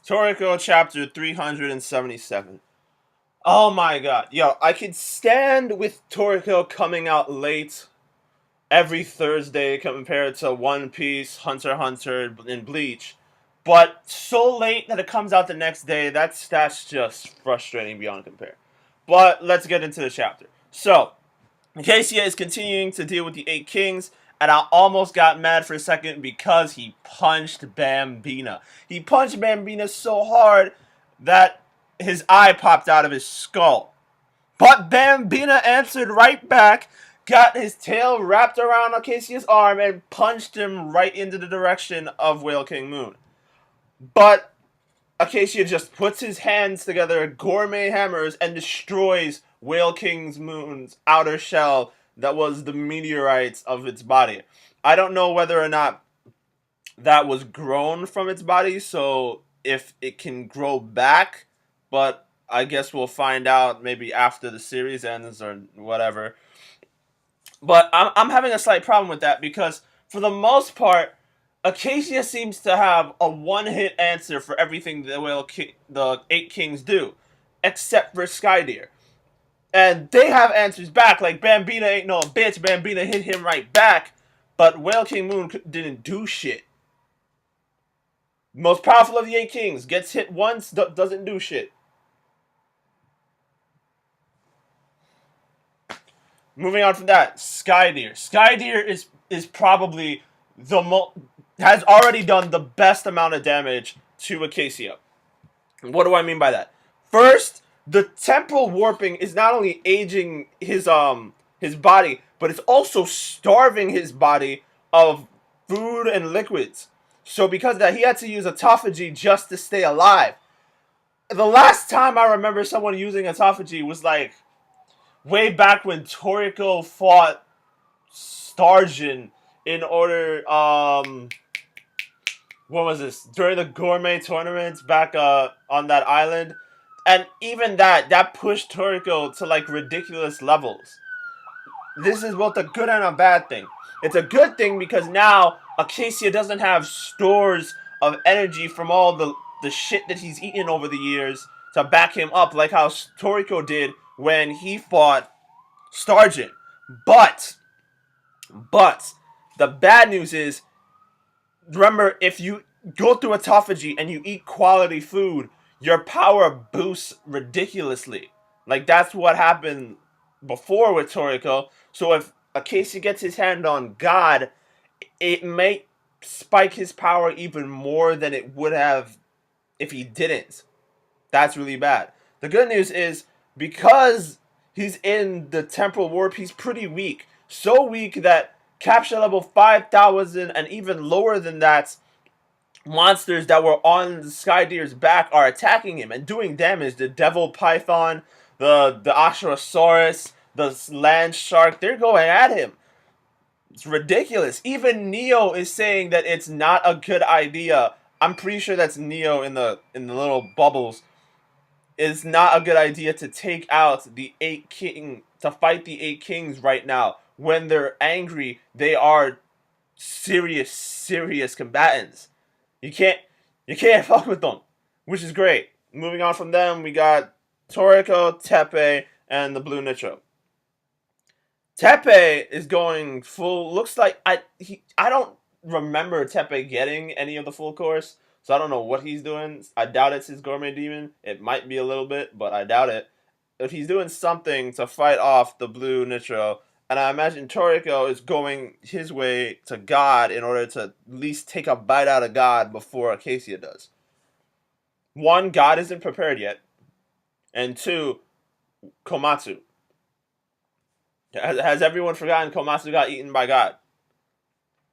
Toriko chapter 377. Oh my god. Yo, I could stand with Toriko coming out late every Thursday compared to One Piece, Hunter x Hunter, and Bleach. But so late that it comes out the next day, that's just frustrating beyond compare. But let's get into the chapter. So, Acacia is continuing to deal with the Eight Kings, and I almost got mad for a second because he punched Bambina. He punched Bambina so hard that his eye popped out of his skull. But Bambina answered right back, got his tail wrapped around Acacia's arm, and punched him right into the direction of Whale King Moon. But Acacia just puts his hands together, gourmet hammers, and destroys Whale King's Moon's outer shell that was the meteorites of its body. I don't know whether or not that was grown from its body, so if it can grow back, but I guess we'll find out maybe after the series ends or whatever. But I'm having a slight problem with that because, for the most part, Acacia seems to have a one-hit answer for everything the Eight Kings do, except for Skydeer. And they have answers back, like Bambina ain't no bitch, Bambina hit him right back, but Whale King Moon didn't do shit. Most powerful of the Eight Kings, gets hit once, doesn't do shit. Moving on from that, Skydeer. Skydeer is probably has already done the best amount of damage to Acacia. What do I mean by that? First, the temporal warping is not only aging his body, but it's also starving his body of food and liquids. So because of that, he had to use autophagy just to stay alive. The last time I remember someone using autophagy was like way back when Toriko fought Starjin in order, what was this? During the gourmet tournaments back on that island. And even that pushed Toriko to like ridiculous levels. This is both a good and a bad thing. It's a good thing because now Acacia doesn't have stores of energy from all the shit that he's eaten over the years to back him up, like how Toriko did when he fought Starjin. But the bad news is, remember, if you go through autophagy and you eat quality food, your power boosts ridiculously. Like, that's what happened before with Toriko. So if Acacia gets his hand on God, it may spike his power even more than it would have if he didn't. That's really bad. The good news is, because he's in the temporal warp, he's pretty weak. So weak that capture level 5,000 and even lower than that monsters that were on Skydeer's back are attacking him and doing damage. The Devil Python, the Ashurasaurus, the Land Shark, they're going at him. It's ridiculous. Even Neo is saying that it's not a good idea. I'm pretty sure that's Neo in the little bubbles. It's not a good idea to take out the to fight the Eight Kings right now. When they're angry, they are serious combatants. You can't fuck with them, which is great. Moving on from them, we got Toriko, Tepe, and the Blue Nitro. Tepe is going full. Looks like I don't remember Tepe getting any of the full course, so I don't know what he's doing. I doubt it's his gourmet demon. It might be a little bit, but I doubt it. If he's doing something to fight off the Blue Nitro, and I imagine Toriko is going his way to God in order to at least take a bite out of God before Acacia does. One, God isn't prepared yet. And two, Komatsu. Has everyone forgotten Komatsu got eaten by God?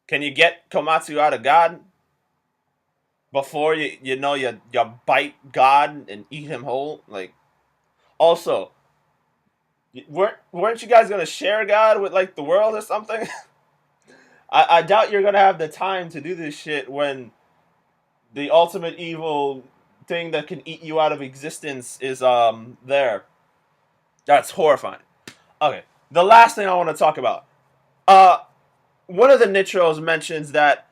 Can you get Komatsu out of God before you bite God and eat him whole? Like, also, weren't you guys gonna share God with like the world or something? I doubt you're gonna have the time to do this shit when the ultimate evil thing that can eat you out of existence is there. That's horrifying. Okay, the last thing I want to talk about. One of the Nitros mentions that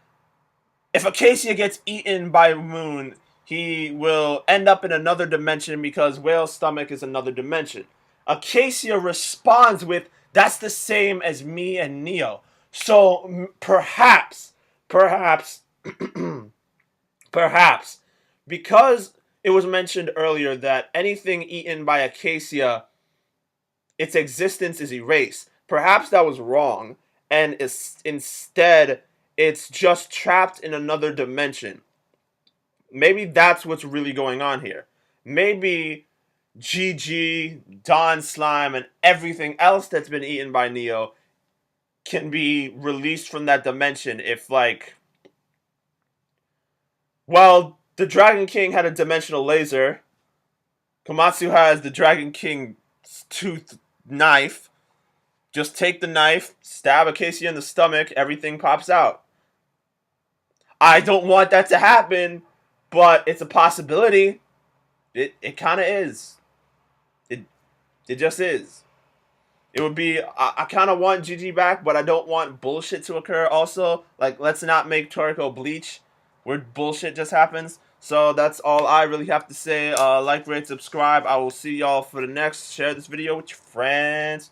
if Acacia gets eaten by Moon, he will end up in another dimension because whale's stomach is another dimension. Acacia responds with, that's the same as me and Neo. So perhaps, perhaps, because it was mentioned earlier that anything eaten by Acacia, its existence is erased. Perhaps that was wrong, and instead, it's just trapped in another dimension. Maybe that's what's really going on here. Maybe GG, Dawn Slime, and everything else that's been eaten by Neo can be released from that dimension if, like, well, the Dragon King had a dimensional laser. Komatsu has the Dragon King's tooth knife. Just take the knife, stab Acacia in the stomach, everything pops out. I don't want that to happen, but it's a possibility. It kind of is. It just is. It would be, I kind of want GG back, but I don't want bullshit to occur also. Like, let's not make Toriko bleach where bullshit just happens. So that's all I really have to say. Like, rate, subscribe. I will see y'all for the next. Share this video with your friends.